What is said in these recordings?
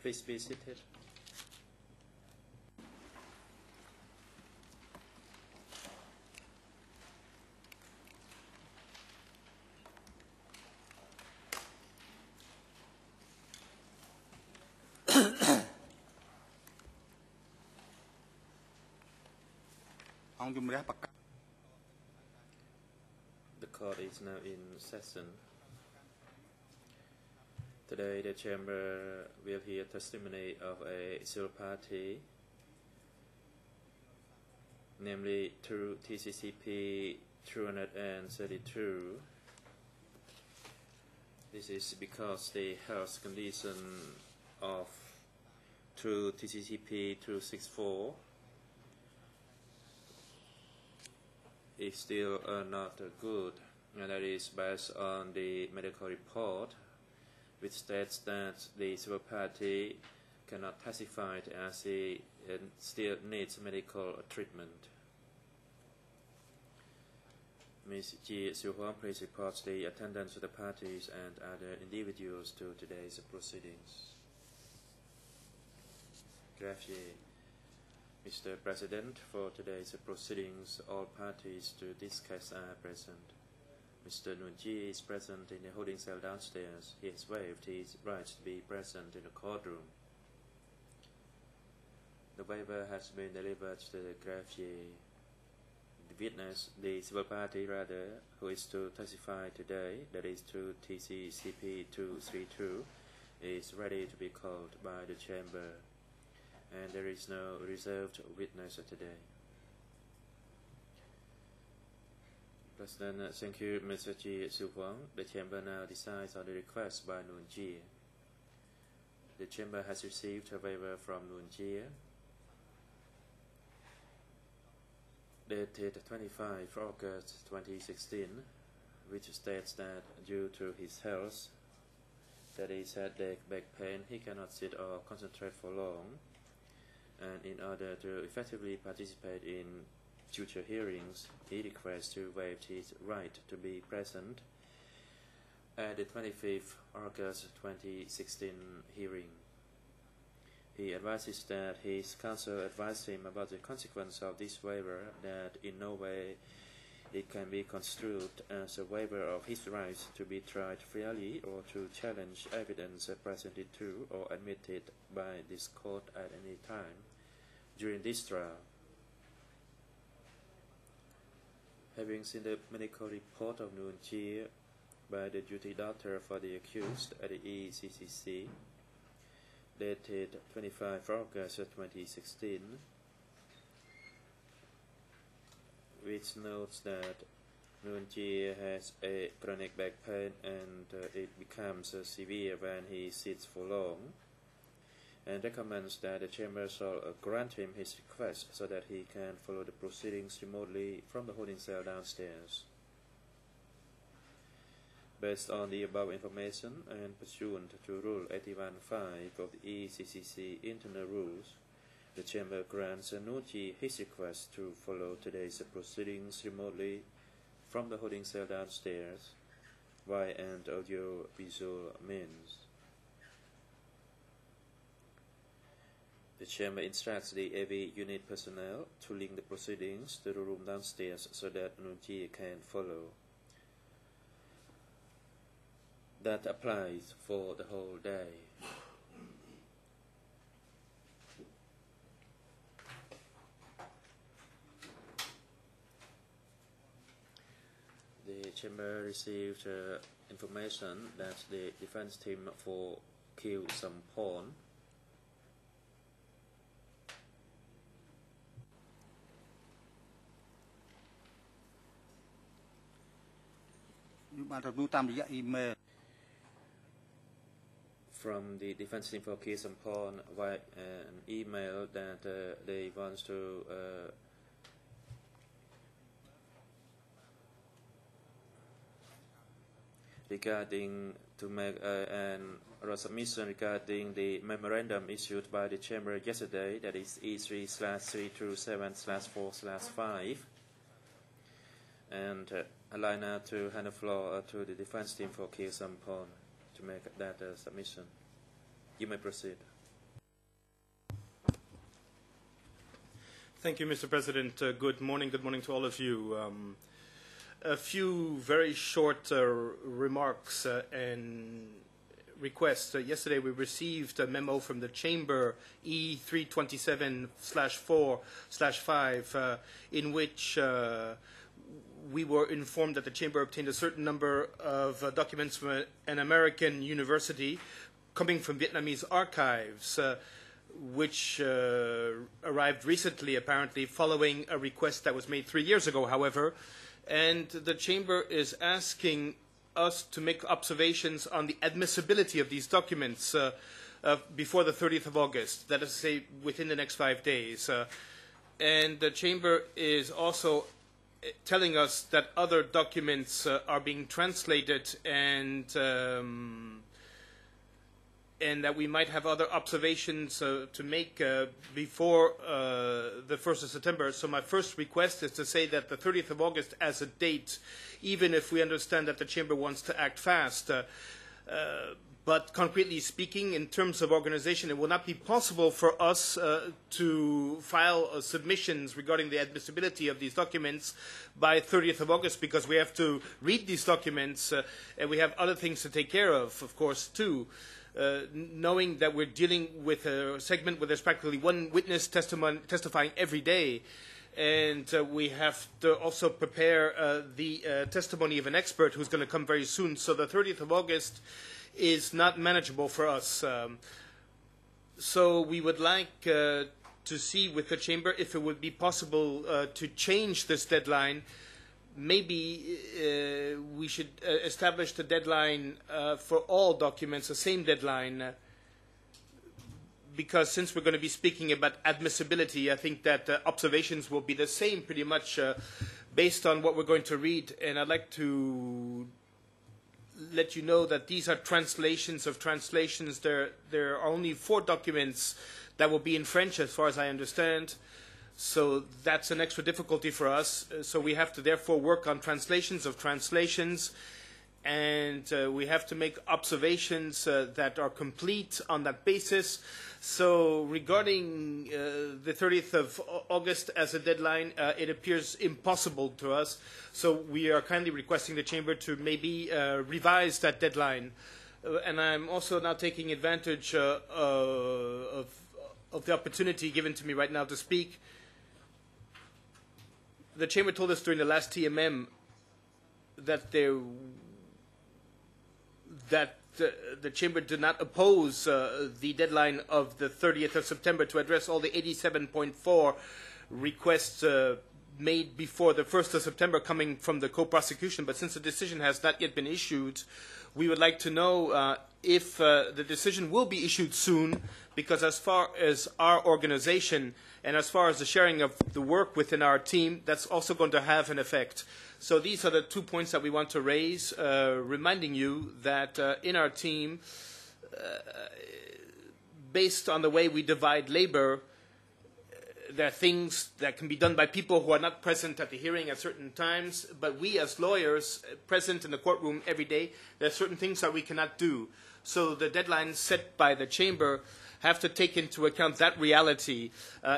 Please be seated. The court is now in session. Today the chamber will hear testimony of a civil party, namely through TCCP 232. This is because the health condition of through TCCP 264 is still not good, and that is based on the medical report, which states that the civil party cannot testify as he still needs medical treatment. Ms. Ji Siu-Huang, please report the attendance of the parties and other individuals to today's proceedings. Gracias. Mr. President, for today's proceedings, all parties to this case are present. Mr. Nguyen Chi is present in the holding cell downstairs. He has waived his right to be present in the courtroom. The waiver has been delivered to the greffier. The witness, the civil party rather, who is to testify today, that is through TCCP 232, is ready to be called by the chamber, and there is no reserved witness today. President, thank you, Mr. Ji Siu-Huang. The chamber now decides on the request by Nguyen Chi. The chamber has received a waiver from Nguyen Chi, dated 25 August 2016, which states that due to his health, that is headache, back pain, he cannot sit or concentrate for long, and in order to effectively participate in future hearings, he requests to waive his right to be present at the 25th August 2016 hearing. He advises that his counsel advised him about the consequence of this waiver, that in no way it can be construed as a waiver of his rights to be tried fairly or to challenge evidence presented to or admitted by this court at any time during this trial. Having seen the medical report of Nguyen Chi by the duty doctor for the accused at the ECCC, dated 25 August 2016, which notes that Nguyen Chi has a chronic back pain and it becomes severe when he sits for long, and recommends that the chamber shall grant him his request so that he can follow the proceedings remotely from the holding cell downstairs. Based on the above information and pursuant to Rule 81.5 of the ECCC internal rules, the chamber grants Nguyen Chi his request to follow today's proceedings remotely from the holding cell downstairs via an audio-visual means. The chamber instructs the AV unit personnel to link the proceedings to the room downstairs so that Nguyen Chi can follow. That applies for the whole day. The chamber received information that the defense team for Kieu Sampon from the defense team for Kieu Sampon via an email that they want to regarding to make a submission regarding the memorandum issued by the chamber yesterday, that is E3/327/4/5, and I'd like now to hand the floor to the defense team for Kieu Sampon to make that submission. You may proceed. Thank you, Mr. President. Good morning to all of you. A few very short remarks and requests. Yesterday we received a memo from the Chamber E327/4/5 in which we were informed that the Chamber obtained a certain number of documents from an American university coming from Vietnamese archives, which arrived recently, apparently, following a request that was made 3 years ago, however. And the Chamber is asking us to make observations on the admissibility of these documents before the 30th of August, that is to say, within the next 5 days. And the Chamber is also telling us that other documents are being translated and that we might have other observations to make before the 1st of September. So my first request is to say that the 30th of August as a date, even if we understand that the Chamber wants to act fast, but concretely speaking, in terms of organization, it will not be possible for us to file submissions regarding the admissibility of these documents by 30th of August, because we have to read these documents and we have other things to take care of course, too. Knowing that we're dealing with a segment where there's practically one witness testifying every day, and we have to also prepare the testimony of an expert who's going to come very soon. So the 30th of August is not manageable for us. So we would like to see with the Chamber if it would be possible to change this deadline. Maybe we should establish the deadline for all documents, the same deadline, because since we're going to be speaking about admissibility, I think that observations will be the same pretty much based on what we're going to read. And I'd like to let you know that these are translations of translations. There are only 4 documents that will be in French, as far as I understand. So that's an extra difficulty for us. So we have to therefore work on translations of translations, and we have to make observations that are complete on that basis. So regarding the 30th of August as a deadline, it appears impossible to us. So we are kindly requesting the Chamber to maybe revise that deadline. And I'm also now taking advantage of the opportunity given to me right now to speak. The Chamber told us during the last TMM that the Chamber did not oppose the deadline of the 30th of September to address all the 87.4 requests made before the 1st of September coming from the co-prosecution. But since the decision has not yet been issued, we would like to know if the decision will be issued soon, because as far as our organization and as far as the sharing of the work within our team, that's also going to have an effect. So these are the 2 points that we want to raise, reminding you that in our team, based on the way we divide labor, there are things that can be done by people who are not present at the hearing at certain times, but we as lawyers present in the courtroom every day, there are certain things that we cannot do. So the deadlines set by the Chamber have to take into account that reality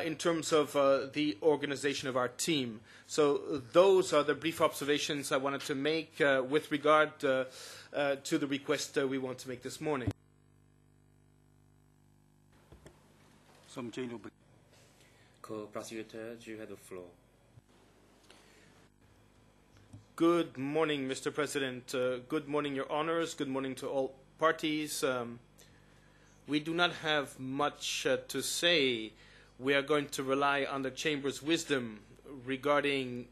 in terms of the organization of our team. So those are the brief observations I wanted to make with regard to the request we want to make this morning. Co-prosecutor, you have the floor. Good morning, Mr. President. Good morning, Your Honors. Good morning to all parties. We do not have much to say. We are going to rely on the Chamber's wisdom regarding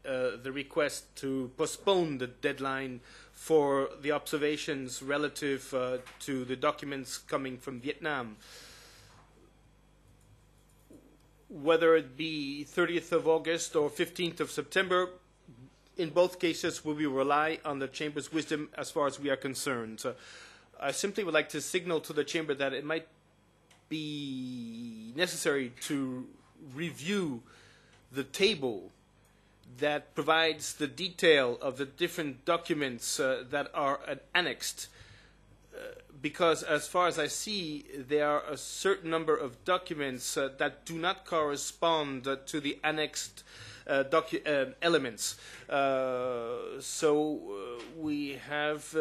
the request to postpone the deadline for the observations relative to the documents coming from Vietnam. Whether it be 30th of August or 15th of September, in both cases we will rely on the Chamber's wisdom as far as we are concerned. I simply would like to signal to the Chamber that it might be necessary to review the table that provides the detail of the different documents that are annexed. because as far as I see, there are a certain number of documents that do not correspond to the annexed elements. So we have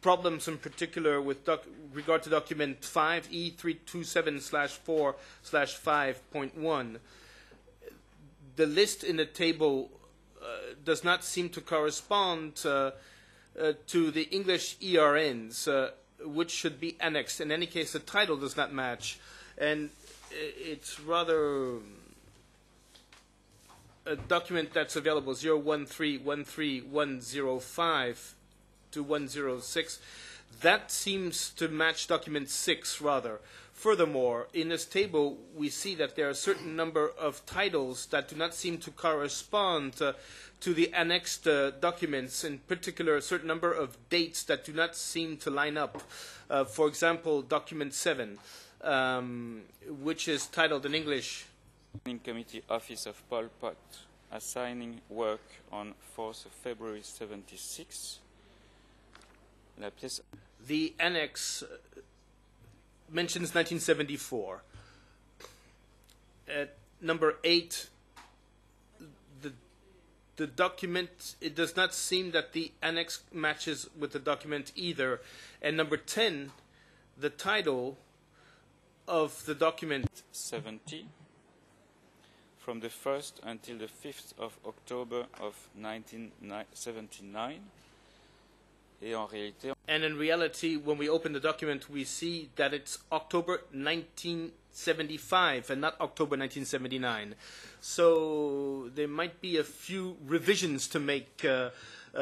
problems in particular with regard to document 5E327/4/5.1. The list in the table does not seem to correspond to the English ERNs, which should be annexed. In any case, the title does not match. And it's rather a document that's available, 01313-105 to 106. That seems to match document 6 rather. Furthermore, in this table, we see that there are a certain number of titles that do not seem to correspond to the annexed documents, in particular, a certain number of dates that do not seem to line up. For example, document 7, which is titled in English, Committee Office of Pol Pot, assigning work on 4th of February 76. The annex mentions 1974. At number 8, the document, it does not seem that the annex matches with the document either. And number 10, the title of the document 70, from the 1st until the 5th of October of 1979. And in reality, when we open the document, we see that it's October 1975 and not October 1979. So there might be a few revisions to make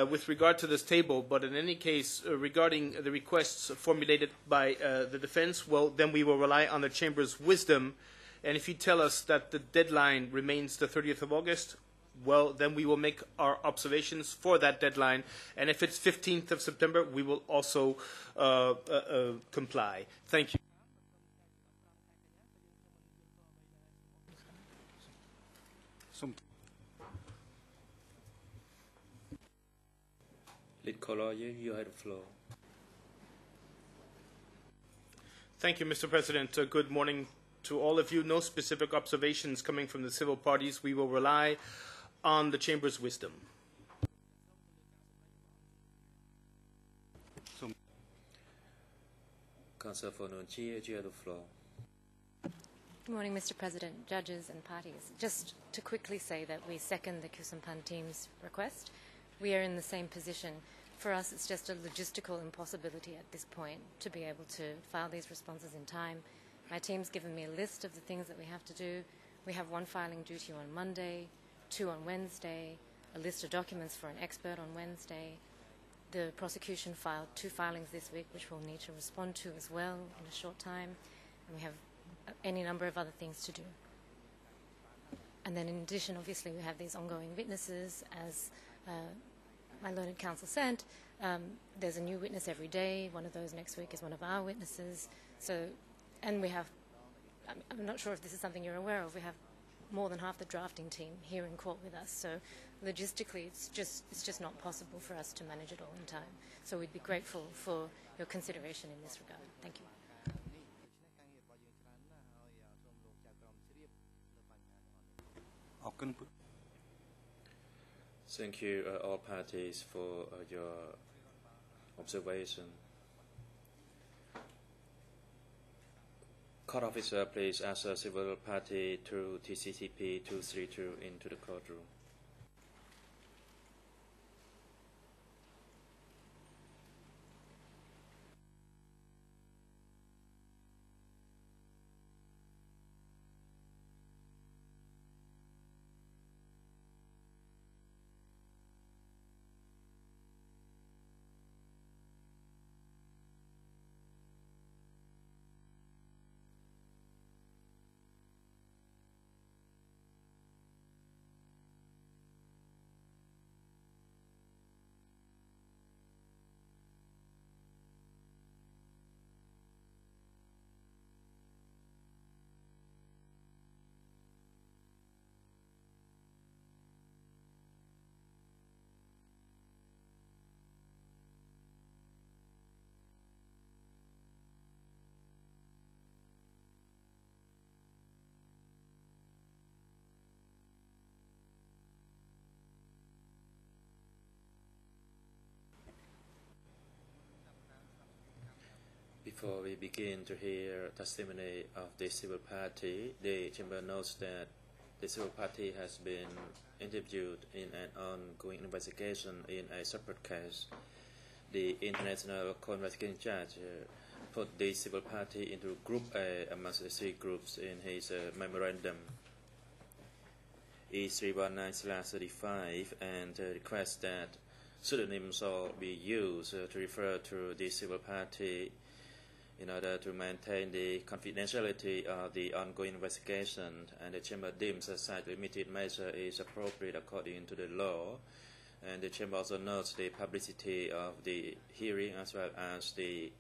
with regard to this table, but in any case, regarding the requests formulated by the defense, well, then we will rely on the Chamber's wisdom. And if you tell us that the deadline remains the 30th of August, well, then we will make our observations for that deadline. And if it's 15th of September, we will also comply. Thank you. You have the floor. Thank you, Mr. President. Good morning to all of you. No specific observations coming from the civil parties. We will rely on the Chamber's wisdom. Councillor for Nunchi, you have the floor. Good morning, Mr. President, judges and parties. Just to quickly say that we second the Kusampan team's request. We are in the same position. For us, it's just a logistical impossibility at this point to be able to file these responses in time. My team's given me a list of the things that we have to do. We have one filing duty on Monday, 2 on Wednesday, a list of documents for an expert on Wednesday. The prosecution filed 2 filings this week, which we'll need to respond to as well in a short time. And we have any number of other things to do. And then in addition, obviously, we have these ongoing witnesses. As my learned counsel said, there's a new witness every day. One of those next week is one of our witnesses. So, and we have, I'm not sure if this is something you're aware of, we have more than half the drafting team here in court with us. So logistically, it's just not possible for us to manage it all in time. So we'd be grateful for your consideration in this regard. Thank you. Thank you, all parties, for your observation. Court officer, please ask a civil party through TCTP 232 into the courtroom. Before we begin to hear testimony of the civil party, the Chamber notes that the civil party has been interviewed in an ongoing investigation in a separate case. The International Co-Investigating Judge put the civil party into Group A amongst the three groups in his memorandum E319/35 and requests that pseudonyms shall be used to refer to the civil party in order to maintain the confidentiality of the ongoing investigation, and the Chamber deems such limited measure is appropriate according to the law. And the Chamber also notes the publicity of the hearing as well as the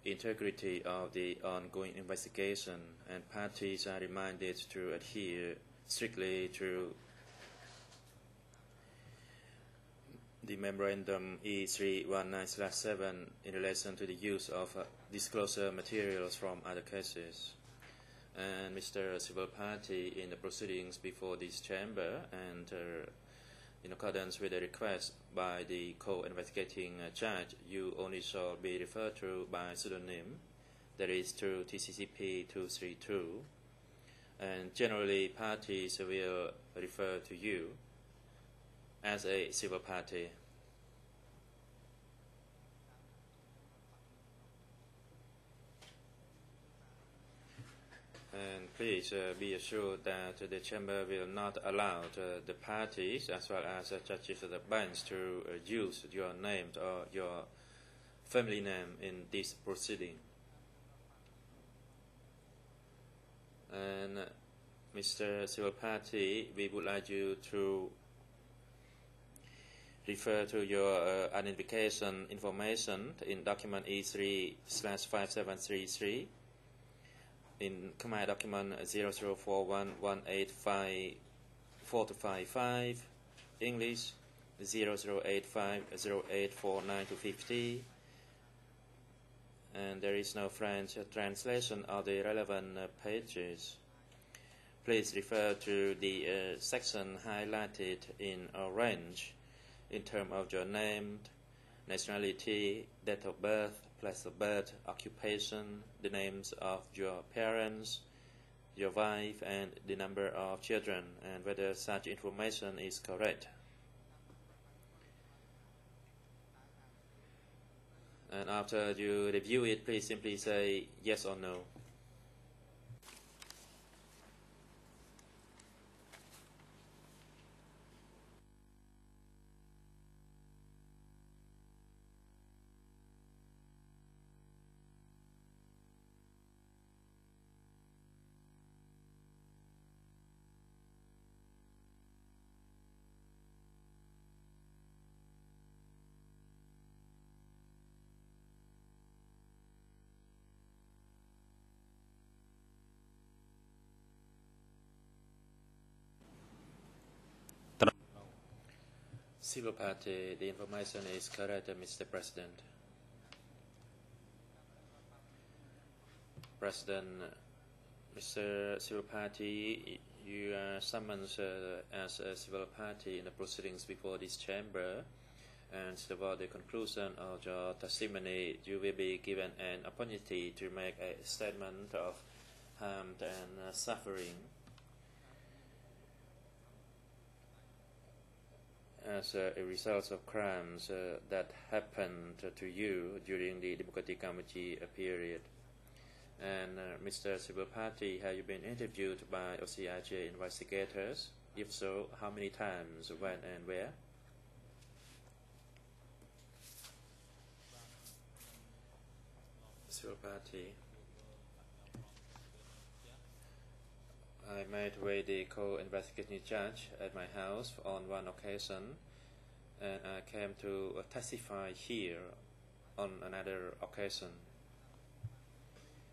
integrity of the ongoing investigation, and parties are reminded to adhere strictly to the memorandum E319/7 in relation to the use of disclosure materials from other cases. And Mr. Civil Party, in the proceedings before this chamber and in accordance with the request by the co-investigating judge, you only shall be referred to by pseudonym, that is through TCCP 232, and generally parties will refer to you as a civil party. And please be assured that the Chamber will not allow the parties as well as judges of the bench to use your name or your family name in this proceeding. And Mr. Civil Party, we would like you to refer to your identification information in document E3/5733, in Khmer document 00411854-55, English 00850849-50, and there is no French translation of the relevant pages. Please refer to the section highlighted in orange in terms of your name, nationality, date of birth, place of birth, occupation, the names of your parents, your wife, and the number of children, and whether such information is correct. And after you review it, please simply say yes or no. Civil Party, the information is correct, Mr. President. President, Mr. Civil Party, you are summoned as a civil party in the proceedings before this chamber, and toward the conclusion of your testimony, you will be given an opportunity to make a statement of harm and suffering as a result of crimes that happened to you during the Democratic Cambodia period. And Mr. Civil Party, have you been interviewed by OCIJ investigators? If so, how many times, when, and where? Civil Party. I met with the co-investigating judge at my house on one occasion, and I came to testify here on another occasion.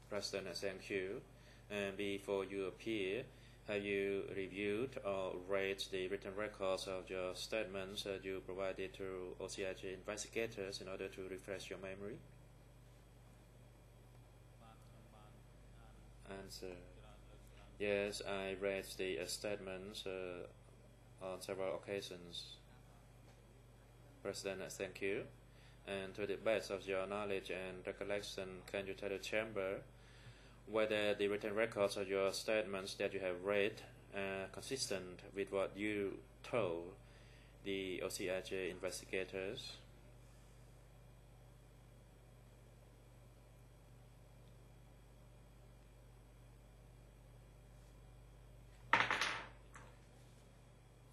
President, thank you. And before you appear, have you reviewed or read the written records of your statements that you provided to OCIJ investigators in order to refresh your memory? Answer. Yes, I read the statements on several occasions. President, thank you. And to the best of your knowledge and recollection, can you tell the Chamber whether the written records of your statements that you have read are consistent with what you told the OCIJ investigators?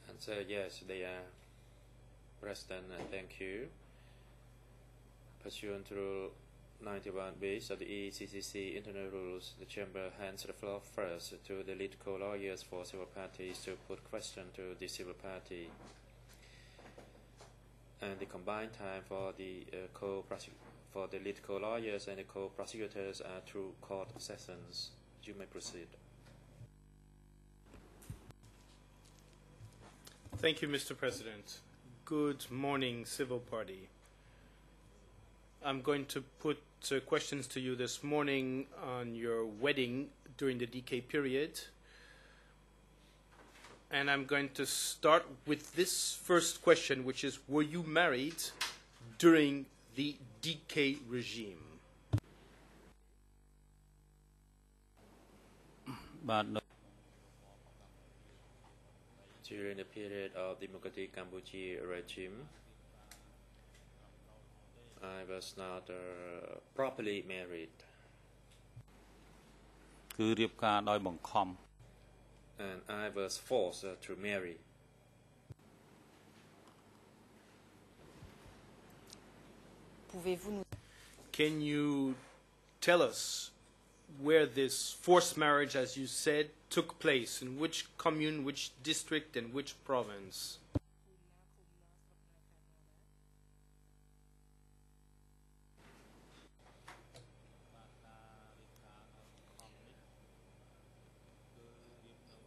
Answer yes, they are. President, thank you. Pursuant to Rule 91B of the ECCC internal rules, the Chamber hands the floor first to the lead co-lawyers for civil parties to put question to the civil party. And the combined time for the lead co-lawyers and the co-prosecutors are 2 court sessions. You may proceed. Thank you, Mr. President. Good morning, civil party. I'm going to put questions to you this morning on your wedding during the DK period. And I'm going to start with this first question, which is, were you married during the DK regime? During the period of the Democratic Cambodia regime, I was not properly married. And I was forced to marry. Can you tell us where this forced marriage, as you said, took place? In which commune, which district, and which province?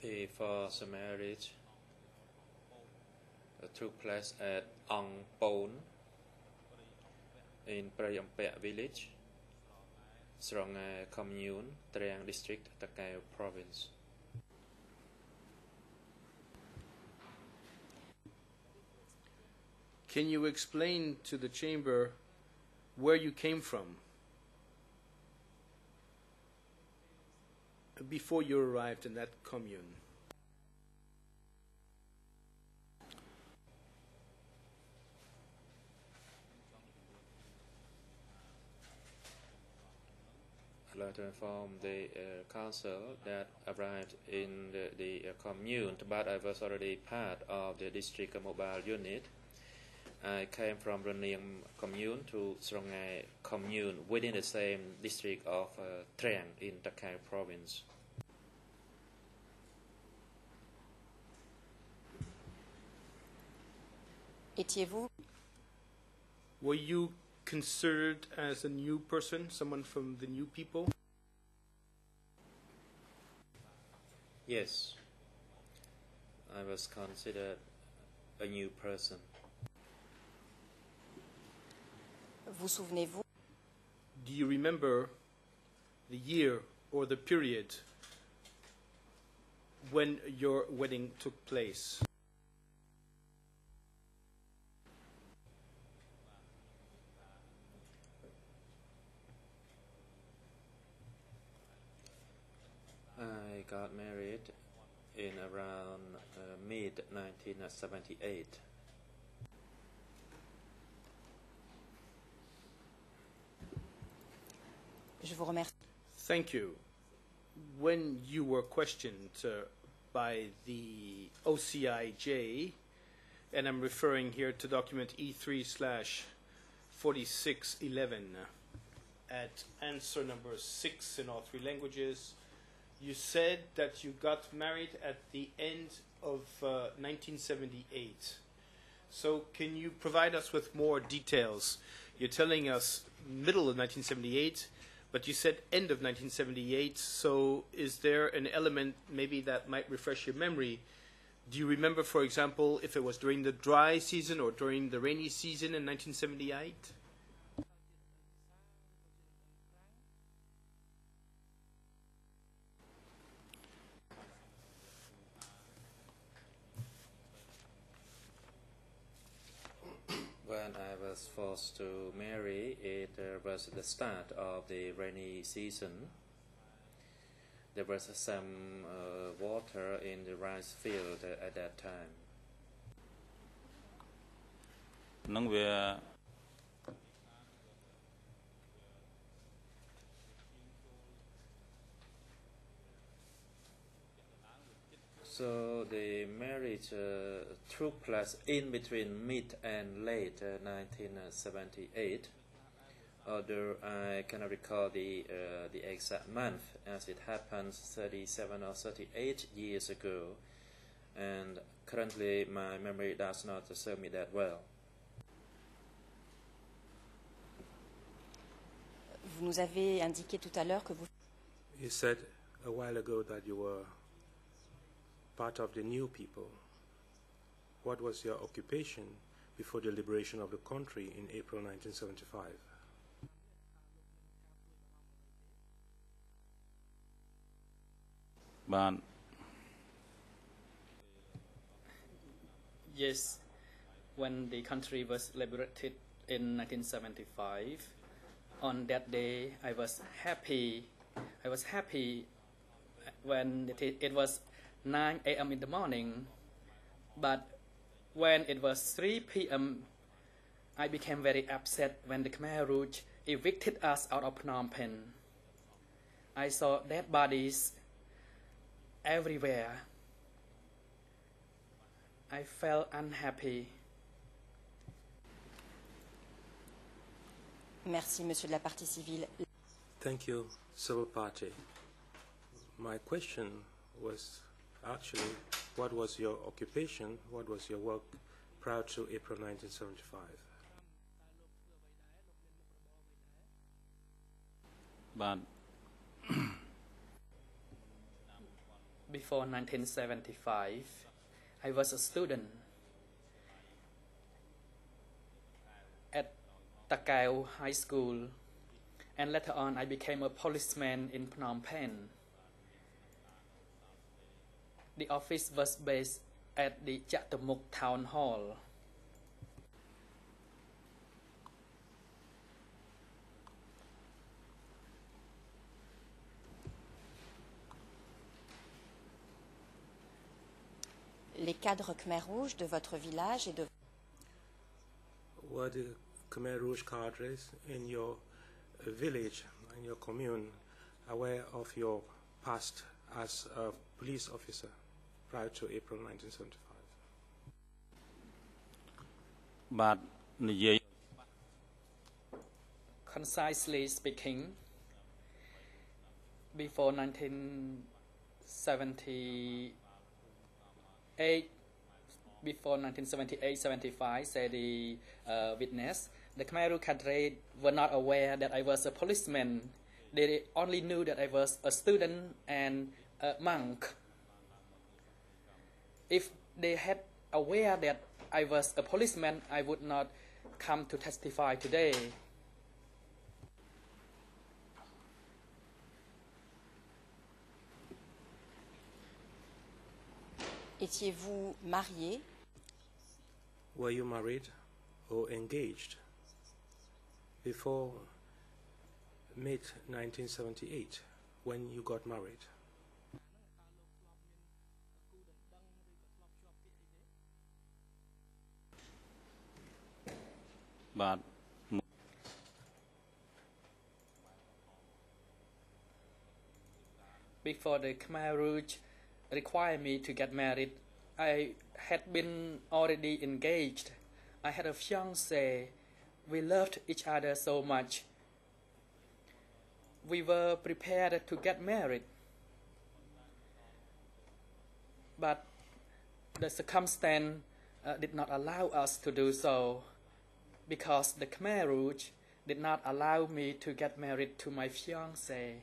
The forced marriage took place at Ong Pon in Prayampek village, Sronga commune, Triang district, Takeo province. Can you explain to the Chamber where you came from before you arrived in that commune? I'd like to inform the council that arrived in the commune, but I was already part of the district mobile unit. I came from Raniam commune to Srongai commune within the same district of Triang in Takeo province. Were you considered as a new person, someone from the new people? Yes, I was considered a new person. Do you remember the year or the period when your wedding took place? I got married in around mid-1978. Thank you. When you were questioned by the OCIJ, and I'm referring here to document E3/4611 at answer number 6 in all 3 languages, you said that you got married at the end of 1978. So can you provide us with more details? You're telling us middle of 1978, but you said end of 1978, so is there an element maybe that might refresh your memory? Do you remember, for example, if it was during the dry season or during the rainy season in 1978? When I was forced to marry. It was the start of the rainy season. There was some water in the rice field at that time. So the marriage took place in between mid and late 1978. Although I cannot recall the exact month, as it happens 37 or 38 years ago, and currently my memory does not serve me that well. Vous nous avez indiqué tout à l'heure que vous... You said a while ago that you were part of the new people. What was your occupation before the liberation of the country in April 1975? Yes, when the country was liberated in 1975, on that day I was happy. I was happy when it was 9 a.m. in the morning, but when it was 3 p.m. I became very upset when the Khmer Rouge evicted us out of Phnom Penh. I saw dead bodies everywhere. I felt unhappy. Merci, Monsieur de la Partie civile. Thank you, Civil Party. My question was actually, what was your occupation, what was your work prior to April 1975? Before 1975, I was a student at Takeo High School, and later on I became a policeman in Phnom Penh. The office was based at the Chatamuk Town Hall. Les cadres Khmer Rouge de votre village et de... Were the Khmer Rouge cadres in your village, in your commune, aware of your past as a police officer prior to April 1975? Concisely speaking, before 1978-75, said the witness, the Khmer Rouge cadre were not aware that I was a policeman. They only knew that I was a student and a monk. If they had aware that I was a policeman, I would not come to testify today. Étiez-vous marié? Were you married or engaged before mid-1978 when you got married? Before the Khmer Rouge required me to get married, I had been already engaged. I had a fiancé. We loved each other so much. We were prepared to get married. But the circumstance did not allow us to do so, because the Khmer Rouge did not allow me to get married to my fiancé.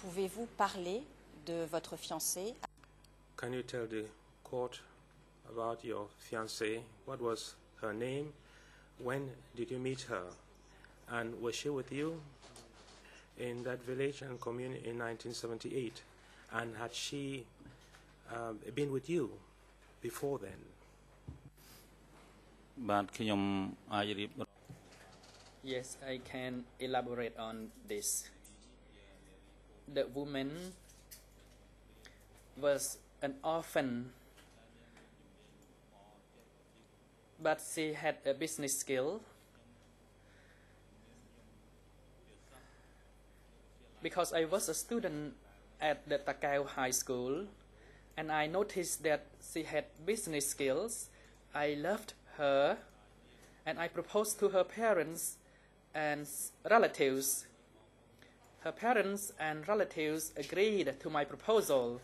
Pouvez-vous parler de votre fiancée? Can you tell the court about your fiancée? What was her name? When did you meet her? And was she with you in that village and commune in 1978? And had she been with you before then? បាទខ្ញុំអាចរៀប Yes, I can elaborate on this. The woman was an orphan, but she had a business skill. Because I was a student at the Takao High School, and I noticed that she had business skills, I loved her, and I proposed to her parents and relatives. Her parents and relatives agreed to my proposal.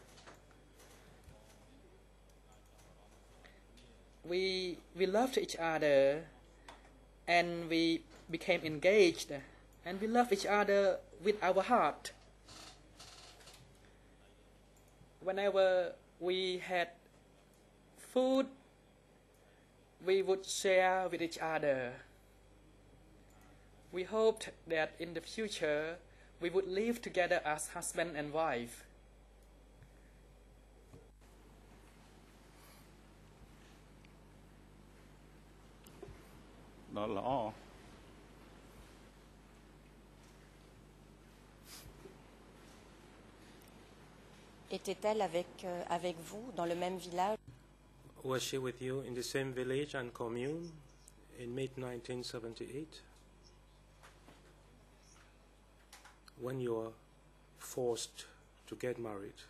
We loved each other, and we became engaged, and we loved each other with our heart. Whenever we had food, we would share with each other. We hoped that in the future we would live together as husband and wife. ដល់ល្អ Était-elle avec vous dans le même village? Was she with you in the same village and commune in mid-1978? When you were forced to get married,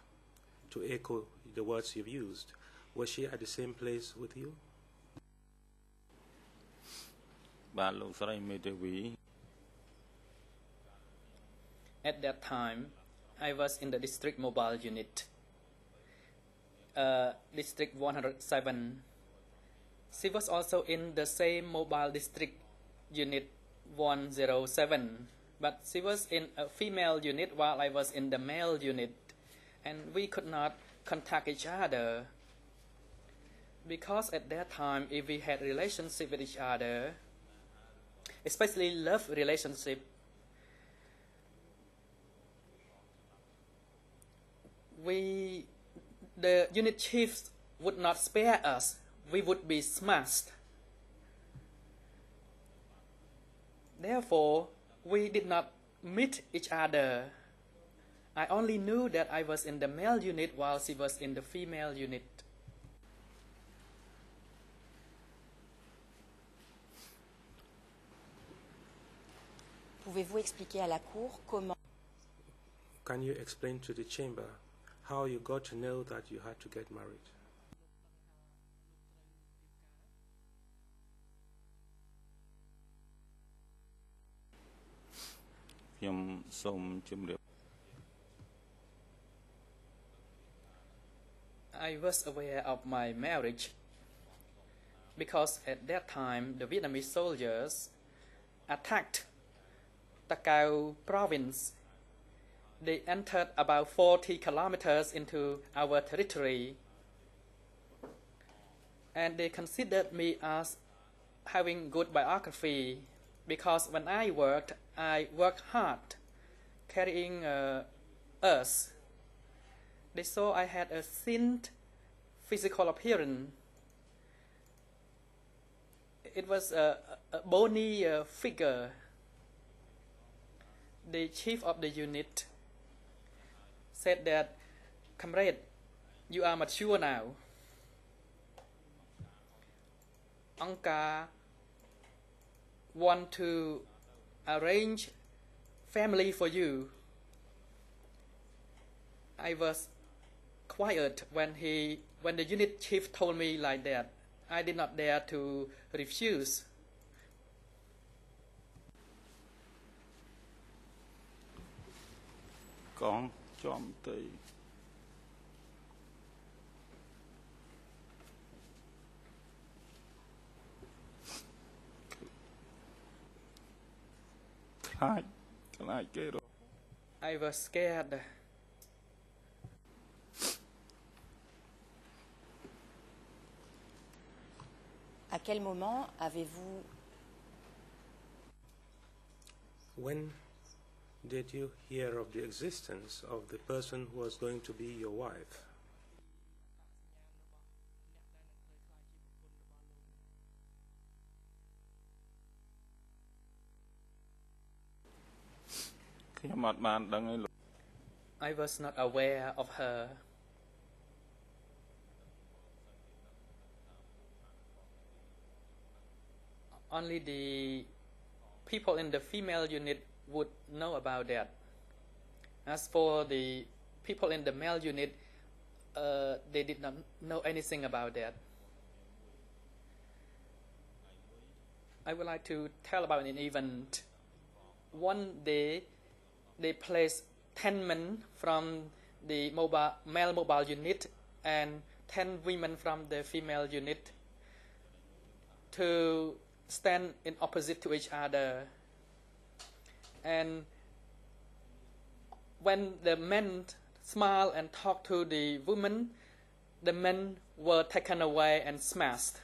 to echo the words you've used, was she at the same place with you? បាទលោកស្រីមេធាវី At that time, I was in the district mobile unit, district 107. She was also in the same mobile district unit 107, but she was in a female unit while I was in the male unit, and we could not contact each other. Because at that time, if we had relationship with each other, especially love relationship, the unit chiefs would not spare us. We would be smashed. Therefore, we did not meet each other. I only knew that I was in the male unit while she was in the female unit. Pouvez-vous expliquer à la Cour comment... Can you explain to the chamber how you got to know that you had to get married? ខ្ញុំសូមជម្រាប I was aware of my marriage because at that time the Vietnamese soldiers attacked Takao province. They entered about 40 kilometers into our territory, and they considered me as having good biography because when I worked hard carrying us. They saw I had a thin physical appearance. It was a bony figure. The chief of the unit said that, "Comrade, you are mature now. Angka want to arrange family for you." I was quiet when the unit chief told me like that. I did not dare to refuse. កងចំទៅខ្លាចគេរក I was scared. À quel moment avez-vous... When did you hear of the existence of the person who was going to be your wife? I was not aware of her. Only the people in the female unit would know about that. As for the people in the male unit, they did not know anything about that. I would like to tell about an event. One day, they placed 10 men from the male mobile unit and 10 women from the female unit to stand in opposite to each other. And when the men smiled and talked to the women, the men were taken away and smashed.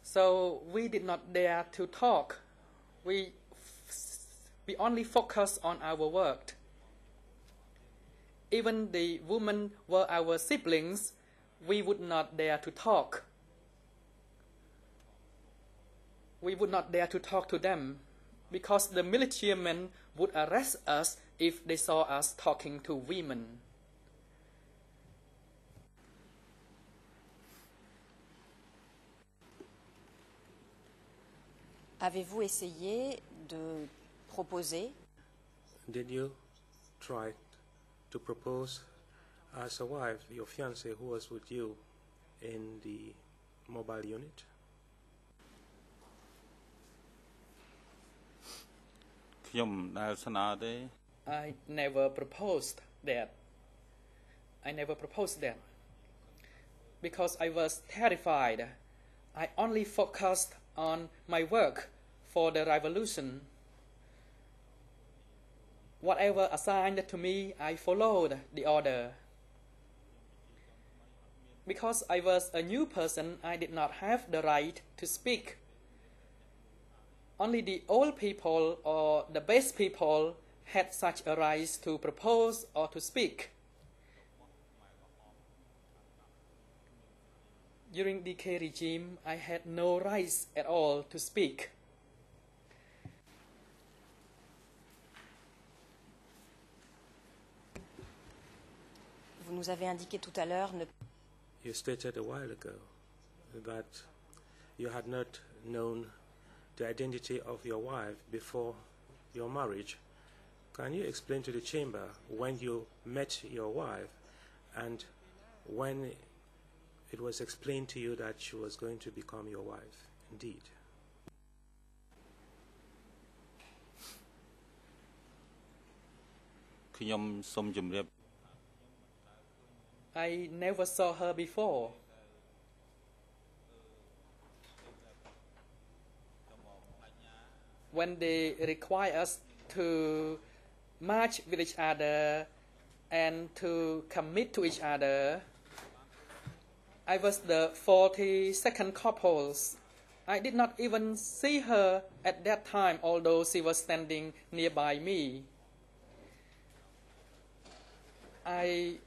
So we did not dare to talk. We only focused on our work. Even the women were our siblings, we would not dare to talk. We would not dare to talk to them because the militiamen would arrest us if they saw us talking to women. Avez-vous essayé de proposer? Did you try to propose as a wife your fiancé who was with you in the mobile unit? I never proposed that. I never proposed that. Because I was terrified. I only focused on my work for the revolution. Whatever assigned to me, I followed the order. Because I was a new person, I did not have the right to speak. Only the old people or the best people had such a right to propose or to speak. During the DK regime, I had no rights at all to speak. Vous nous avez indiqué tout à l'heure ne... You stated a while ago that you had not known the identity of your wife before your marriage. Can you explain to the chamber when you met your wife and when it was explained to you that she was going to become your wife indeed? I never saw her before. When they require us to march with each other and to commit to each other, I was the 42nd corporal. I did not even see her at that time, although she was standing nearby me. I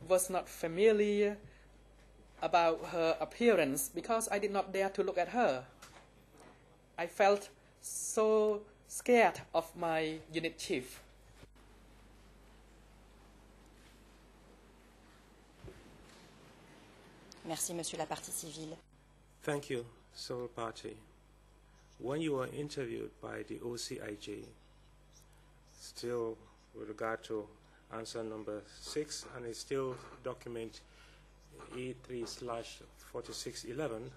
was not familiar about her appearance because I did not dare to look at her. I felt so scared of my unit chief. Merci, Monsieur la partie civile. Thank you, civil party. When you were interviewed by the OCIJ, still with regard to answer number 6, and it's still document E3/4611,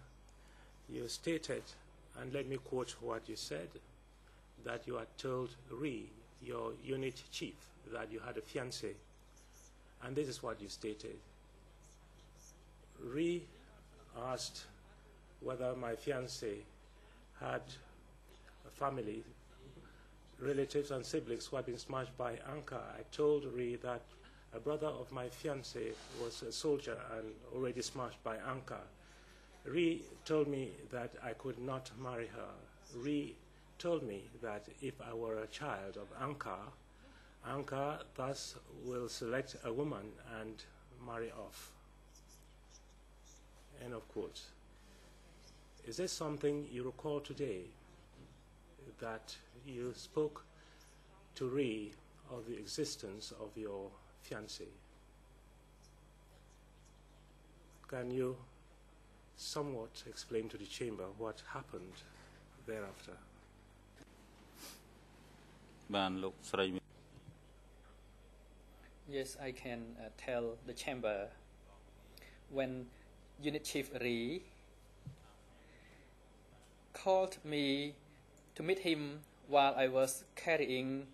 you stated, and let me quote what you said, that you had told Ree, your unit chief, that you had a fiancé. And this is what you stated. Ree asked whether my fiancé had a family, relatives and siblings who had been smashed by Anka. I told Ree that a brother of my fiancé was a soldier and already smashed by Anka. Ree told me that I could not marry her. Ree told me that if I were a child of Anka, Anka thus will select a woman and marry off. End of quote. Is this something you recall today? that you spoke to Ree of the existence of your fiancé. Can you somewhat explain to the chamber what happened thereafter? Yes, I can tell the chamber. When Unit Chief Ree called me to meet him while I was carrying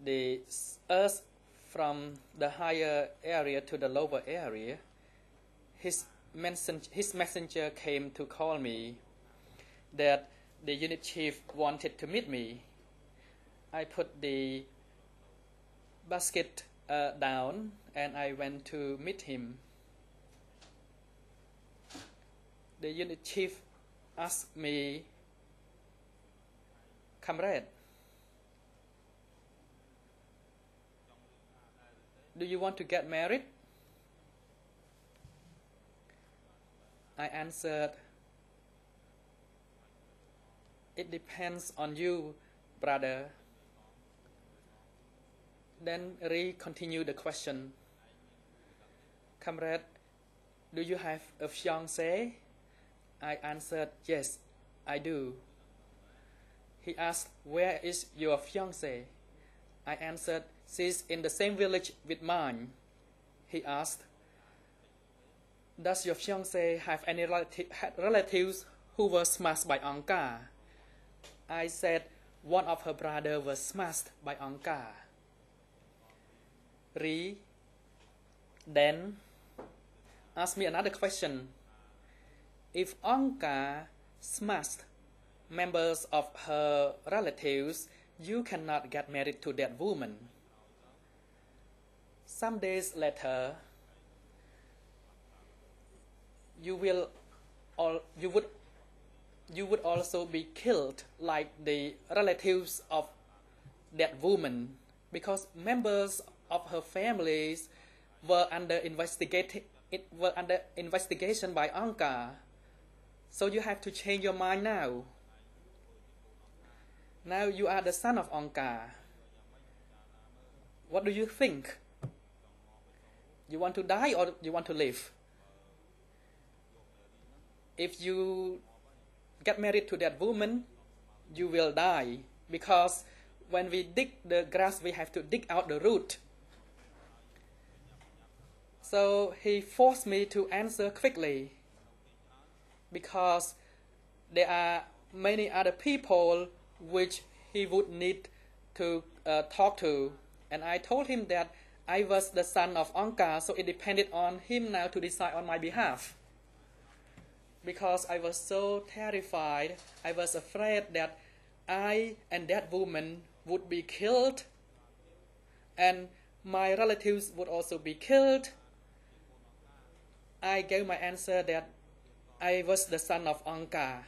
the earth from the higher area to the lower area, his messenger came to call me that the unit chief wanted to meet me. I put the basket down and I went to meet him. The unit chief asked me, "Comrade, do you want to get married?" I answered, "It depends on you, brother." Then Ree continued the question, "Comrade, do you have a fiancé?" I answered, "Yes, I do." He asked, "Where is your fiancé?" I answered, "She's in the same village with mine." He asked, "Does your fiancé have any relatives who were smashed by Angkar?" I said, "One of her brothers was smashed by Angkar." Ree then asked me another question. If Angkar smashed members of her relatives, you cannot get married to that woman. Some days later, you would also be killed like the relatives of that woman, because members of her families were under investigation by Angkar. So you have to change your mind now. Now you are the son of Angkar. What do you think? You want to die or you want to live? If you get married to that woman, you will die, because when we dig the grass, we have to dig out the root. So he forced me to answer quickly, because there are many other people which he would need to talk to. And I told him that I was the son of Angkar, so it depended on him now to decide on my behalf. Because I was so terrified, I was afraid that I and that woman would be killed, and my relatives would also be killed. I gave my answer that I was the son of Angkar.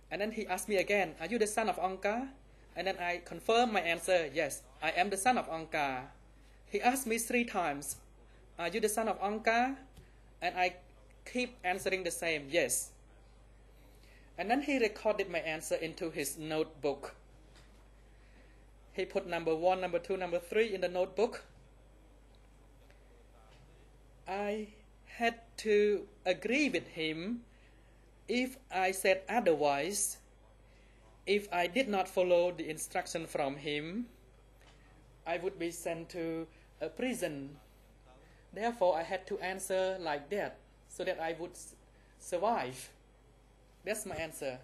And then he asked me again, "Are you the son of Angkar?" And then I confirmed my answer, "Yes, I am the son of Angkar." He asked me 3 times, "Are you the son of Angkar?" And I keep answering the same, "Yes." And then he recorded my answer into his notebook. He put number 1, number 2, number 3 in the notebook. I had to agree with him. If I said otherwise, if I did not follow the instruction from him, I would be sent to a prison. Therefore, I had to answer like that, so that I would survive. That's my answer.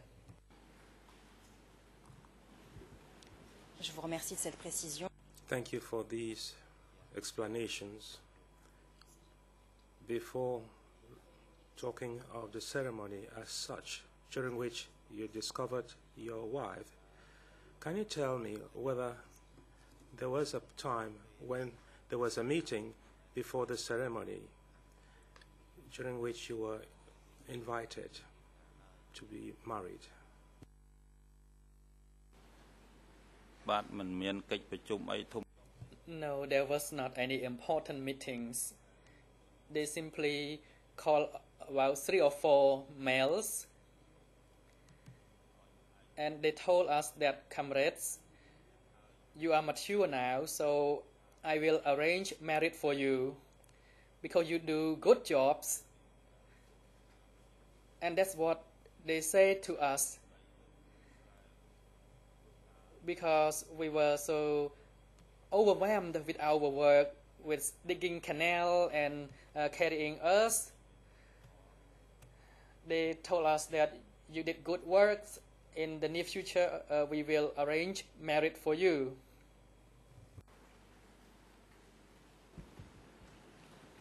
Je vous remercie de cette précision. Thank you for these explanations. Before talking of the ceremony as such, during which you discovered your wife, can you tell me whether there was a time when there was a meeting before the ceremony during which you were invited to be married? No, there was not any important meetings. They simply called about 3 or 4 males and they told us that, comrades, you are mature now, so I will arrange marriage for you because you do good jobs. And that's what they said to us, because we were so overwhelmed with our work, with digging canal and carrying earth. They told us that you did good work. In the near future, we will arrange marriage for you.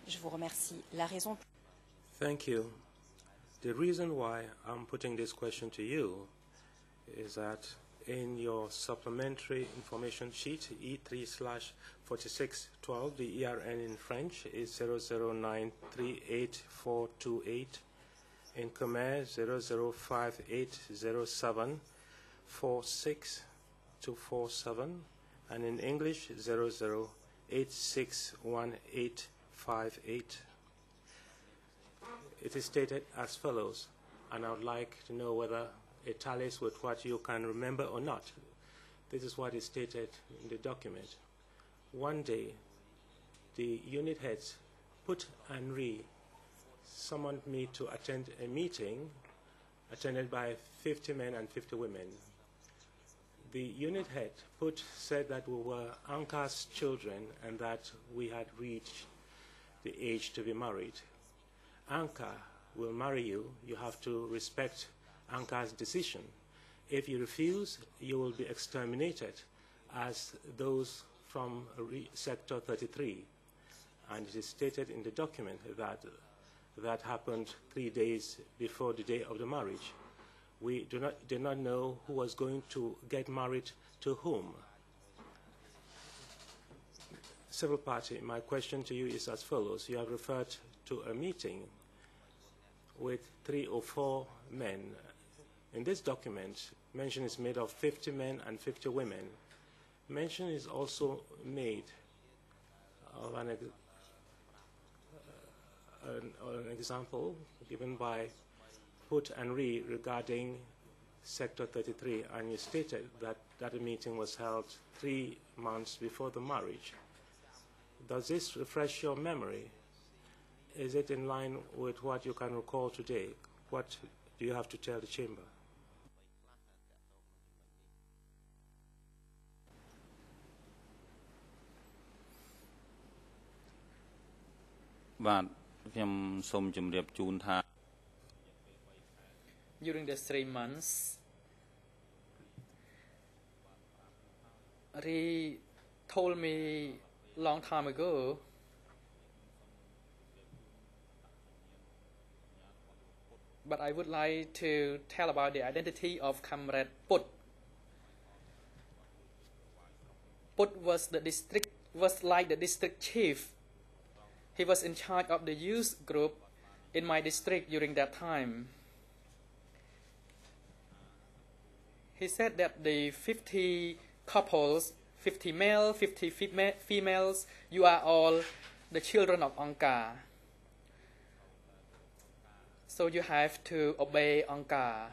Je vous remercie. La raison... Thank you. The reason why I'm putting this question to you is that in your supplementary information sheet, E3/4612, the ERN in French is 00938428, in Khmer 0058074627, and in English 00861858. It is stated as follows, and I would like to know whether it tallies with what you can remember or not. This is what is stated in the document. One day, the unit heads, Put and Re, summoned me to attend a meeting attended by 50 men and 50 women. The unit head, Put, said that we were Anka's children and that we had reached the age to be married. Anka will marry you. You have to respect Anka's decision. If you refuse, you will be exterminated as those from Sector 33. And it is stated in the document that that happened 3 days before the day of the marriage. We did not know who was going to get married to whom. Civil party, my question to you is as follows. You have referred to a meeting with 3 or 4 men. In this document, mention is made of 50 men and 50 women. Mention is also made of an example given by Put and Re regarding Sector 33, and you stated that that meeting was held 3 months before the marriage. Does this refresh your memory? Is it in line with what you can recall today? What do you have to tell the chamber? During the 3 months, Ri told me long time ago but I would like to tell about the identity of Comrade Put. Put was like the district chief. He was in charge of the youth group in my district during that time. He said that the 50 couples, 50 male, 50 females, you are all the children of Angka. So you have to obey Angka.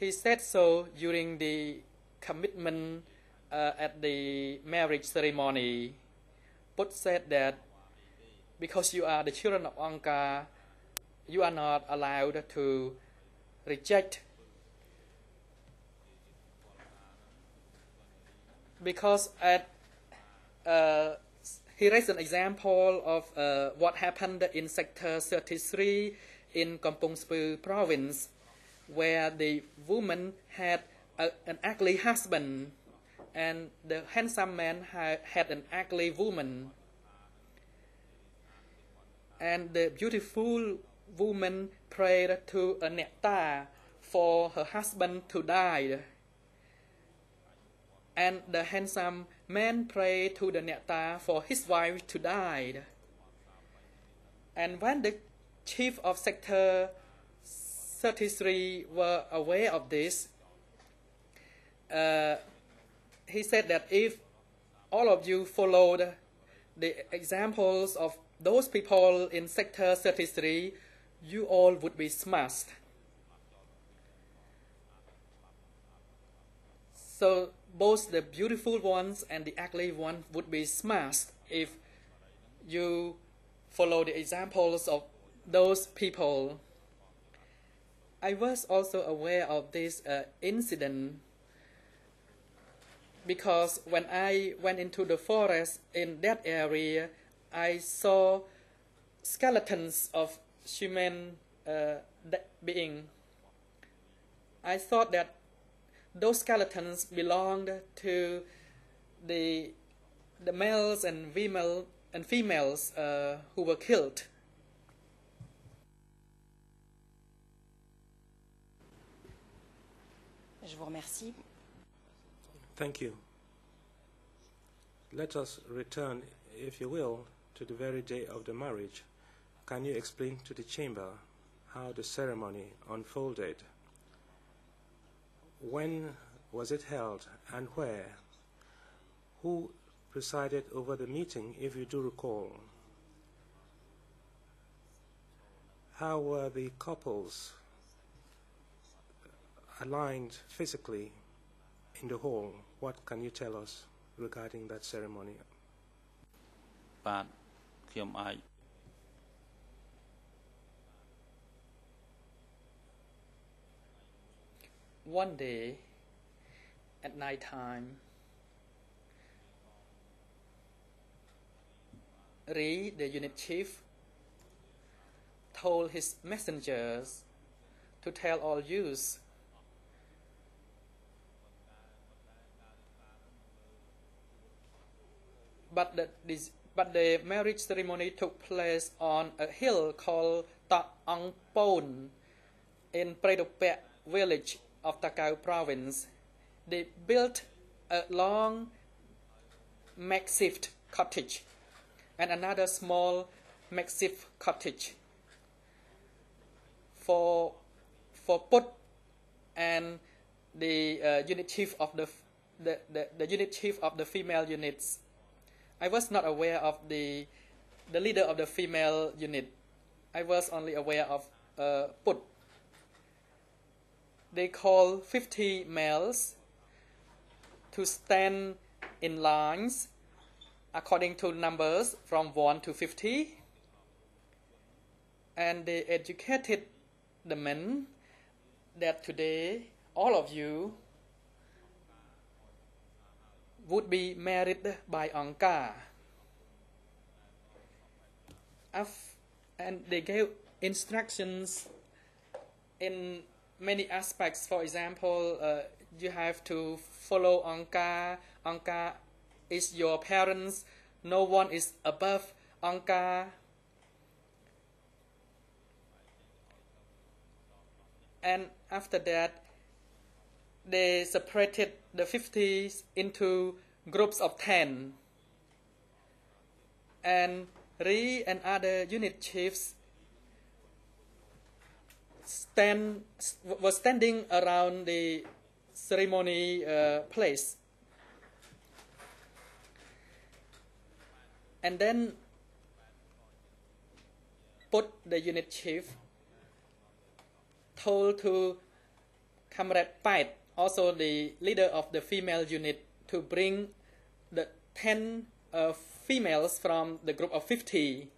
He said so during the commitment at the marriage ceremony. Put said that because you are the children of Angka, you are not allowed to reject. Because he raised an example of what happened in Sector 33 in Kampong Speu province, where the woman had an ugly husband and the handsome man had an ugly woman. And the beautiful woman prayed to a nectar for her husband to die. And the handsome man prayed to the nectar for his wife to die. And when the chief of Sector 33 were aware of this, he said that if all of you followed the examples of those people in Sector 33, you all would be smashed. So both the beautiful ones and the ugly one would be smashed if you follow the examples of those people. I was also aware of this incident because when I went into the forest in that area, I saw skeletons of human beings. I thought that those skeletons belonged to the males and females who were killed. Je vous remercie. Thank you. Let us return, if you will, to the very day of the marriage. Can you explain to the chamber how the ceremony unfolded? When was it held and where? Who presided over the meeting, if you do recall? How were the couples aligned physically in the hall? What can you tell us regarding that ceremony? បាទខ្ញុំអាច One day at night time, Ri, the unit chief, told his messengers to tell all youths but the marriage ceremony took place on a hill called Ta Ang Pon in Predopek village of Takao province. They built a long makeshift cottage and another small makeshift cottage for Put and the unit chief of the unit chief of the female units. I was not aware of the leader of the female unit. I was only aware of Put. They call 50 males to stand in lines according to numbers from 1 to 50, and they educated the men that today all of you would be married by Angka. And they gave instructions in many aspects. For example, you have to follow Angka. Angka is your parents. No one is above Angka. And after that, they separated the 50s into groups of 10. And Ri and other unit chiefs were standing around the ceremony place. And then Put, the unit chief, told to Comrade Pait, also the leader of the female unit, to bring the 10 females from the group of 50.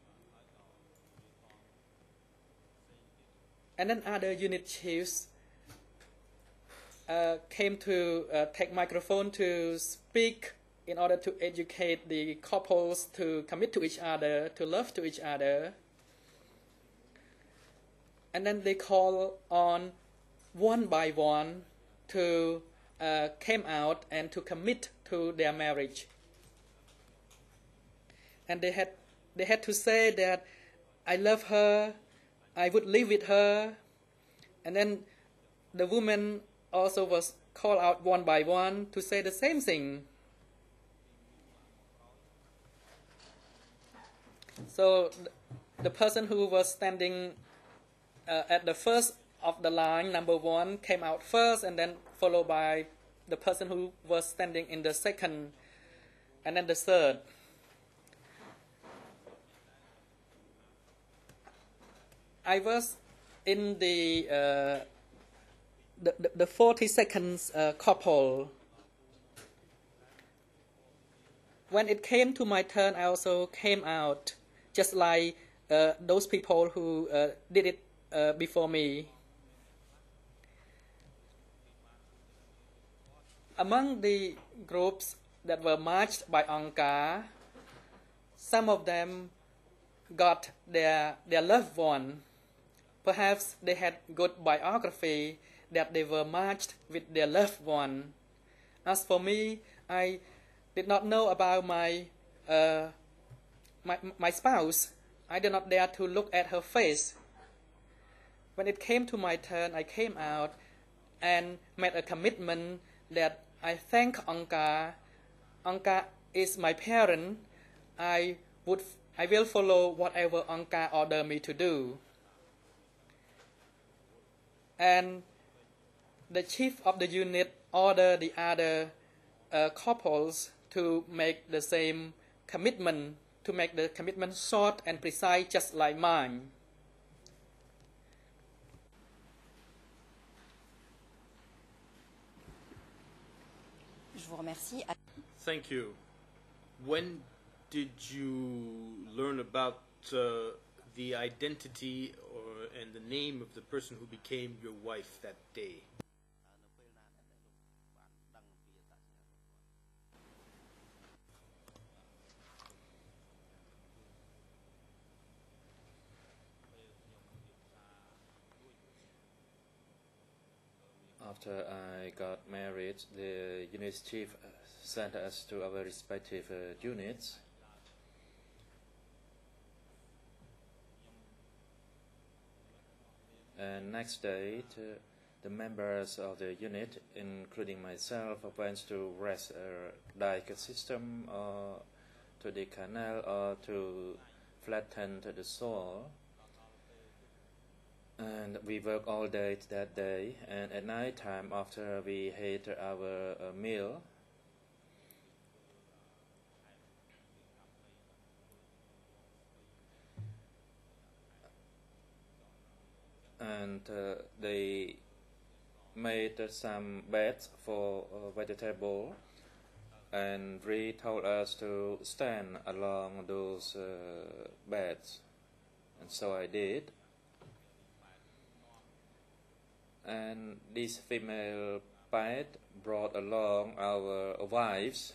And then other unit chiefs came to take microphone to speak in order to educate the couples to commit to each other, to love to each other. And then they call on one by one to came out and to commit to their marriage. And they had to say that I love her, I would live with her. And then the woman also was called out one by one to say the same thing. So the person who was standing at the first of the line, number 1, came out first, and then followed by the person who was standing in the second, and then the third. I was in the 40 seconds couple when it came to my turn, I also came out just like those people who did it before me. Among the groups that were marched by Angkar, some of them got their loved one. Perhaps they had good biography that they were marched with their loved one. As for me, I did not know about my spouse. I did not dare to look at her face. When it came to my turn, I came out and made a commitment that I thank Angkar. Angkar is my parent. I will follow whatever Angkar ordered me to do. And the chief of the unit ordered the other couples to make the same commitment, to make the commitment short and precise, just like mine. Je vous remercie. Thank you. When did you learn about the identity and the name of the person who became your wife that day? After I got married, the unit chief sent us to our respective units. And next day, the members of the unit, including myself, went to rest like a system or to the canal or to flatten the soil. And we worked all day that day, and at night time after we had our meal, and they made some beds for vegetable, and Bree told us to stand along those beds, and so I did. And this female bed brought along our wives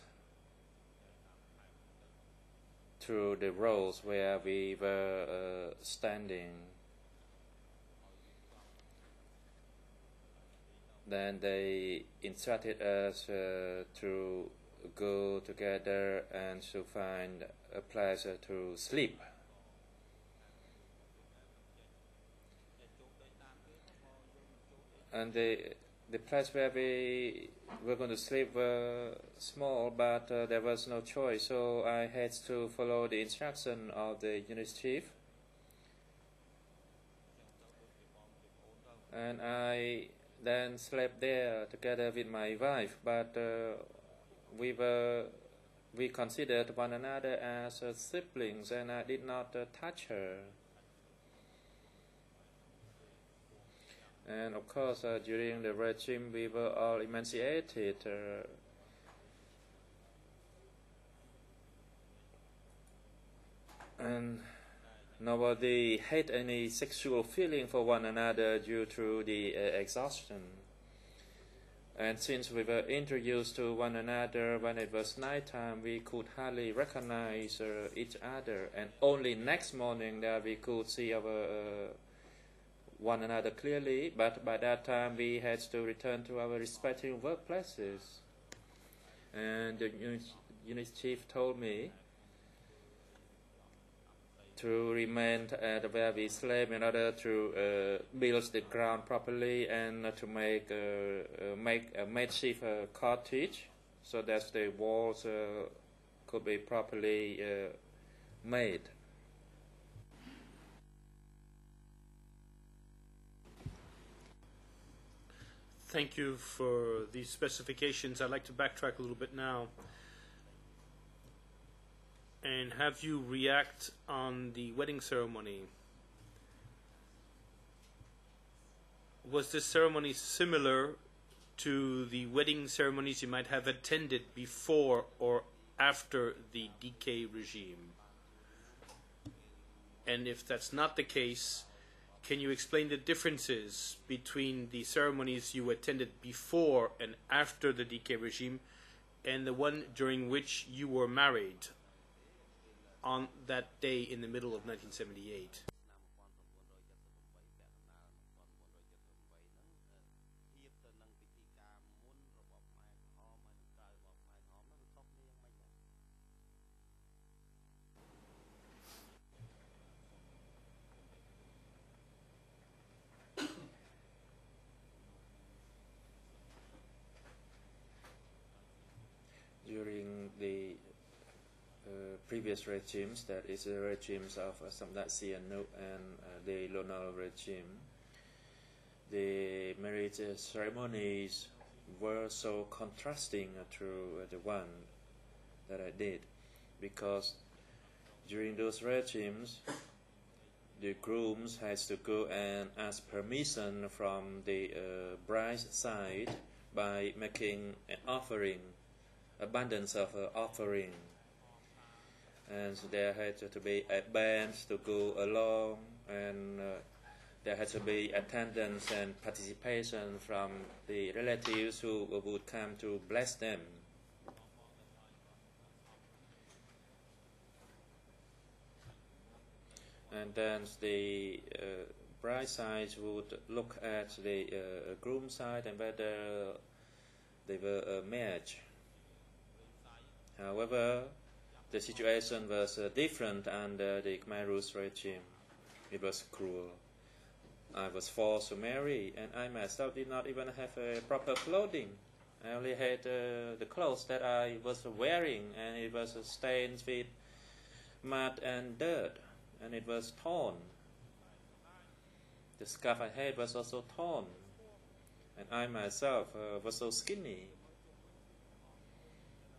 to the rows where we were standing. Then they instructed us to go together and to find a place to sleep. And the place where we were going to sleep were small, but there was no choice, so I had to follow the instruction of the unit chief. And I then slept there together with my wife, but we considered one another as siblings, and I did not touch her. And of course, during the regime, we were all emancipated. And nobody had any sexual feeling for one another due to the exhaustion. And since we were introduced to one another when it was nighttime, we could hardly recognize each other. And only next morning that we could see our one another clearly, but by that time we had to return to our respective workplaces. And the unit chief told me to remain at where we slept in order to build the ground properly and to make a makeshift cottage so that the walls could be properly made. Thank you for these specifications. I'd like to backtrack a little bit now and have you react on the wedding ceremony. Was this ceremony similar to the wedding ceremonies you might have attended before or after the decay regime? And if that's not the case, can you explain the differences between the ceremonies you attended before and after the decay regime and the one during which you were married on that day in the middle of 1978? During the previous regimes, that is the regimes of Samdech Sihanouk and the Tribunal regime, the marriage ceremonies were so contrasting to the one that I did, because during those regimes the grooms has to go and ask permission from the bride's side by making an offering, abundance of offering, and so there had to be a band to go along, and there had to be attendance and participation from the relatives who would come to bless them. And then the bride side would look at the groom side and whether they were a match. However, the situation was different under the Khmer Rouge regime. It was cruel. I was forced to marry, and I myself did not even have proper clothing. I only had the clothes that I was wearing, and it was stained with mud and dirt, and it was torn. The scarf I had was also torn, and I myself was so skinny.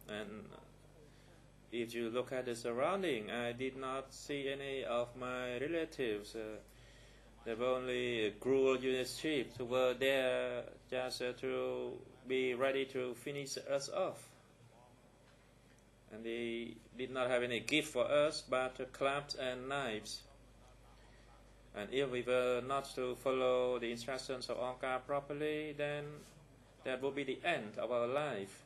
And if you look at the surrounding, I did not see any of my relatives. There were only cruel unit chiefs who were there just to be ready to finish us off. And they did not have any gift for us but clubs and knives. And if we were not to follow the instructions of Angkar properly, then that would be the end of our life.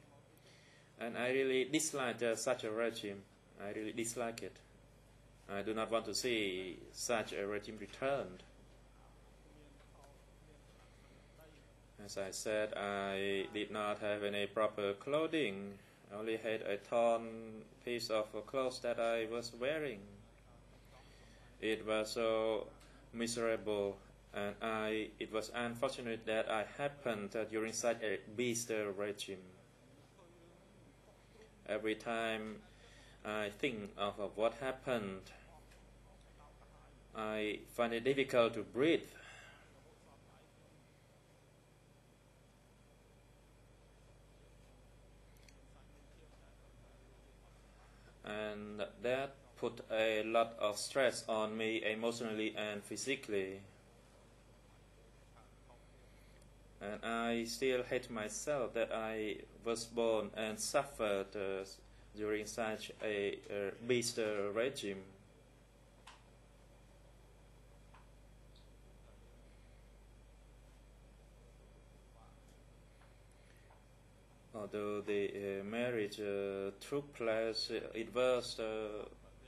And I really dislike such a regime. I really dislike it. I do not want to see such a regime returned. As I said, I did not have any proper clothing. I only had a torn piece of clothes that I was wearing. It was so miserable, and it was unfortunate that I happened during such a beast regime. Every time I think of what happened, I find it difficult to breathe. And that put a lot of stress on me emotionally and physically. And I still hate myself that I was born and suffered during such a beast regime. Although the marriage took place, it was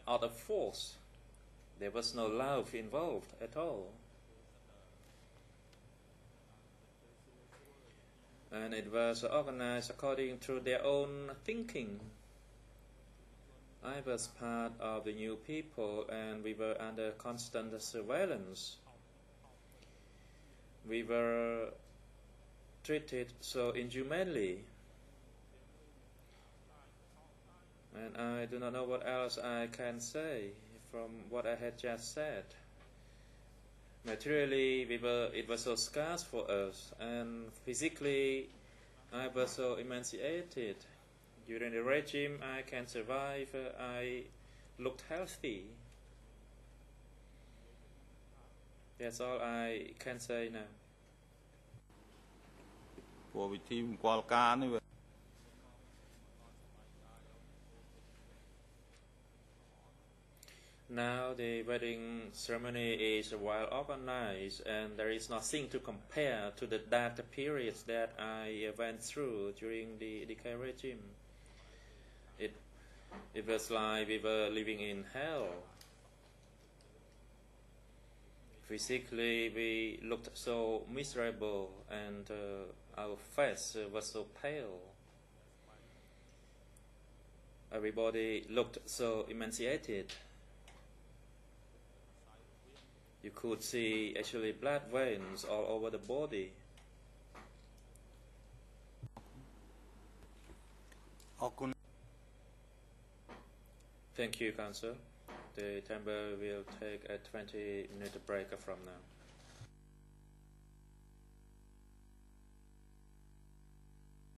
out of force. There was no love involved at all. And it was organized according to their own thinking. I was part of the new people, and we were under constant surveillance. We were treated so inhumanely. And I do not know what else I can say from what I had just said. Materially, it was so scarce for us, and physically, I was so emaciated. During the regime, I can survive. I looked healthy. That's all I can say now. Well, the wedding ceremony is well organized, and there is nothing to compare to the dark periods that I went through during the decay regime. It was like we were living in hell. Physically, we looked so miserable, and our face was so pale. Everybody looked so emaciated. You could see actually blood veins all over the body. Thank you, Council. The chamber will take a 20-minute break from now.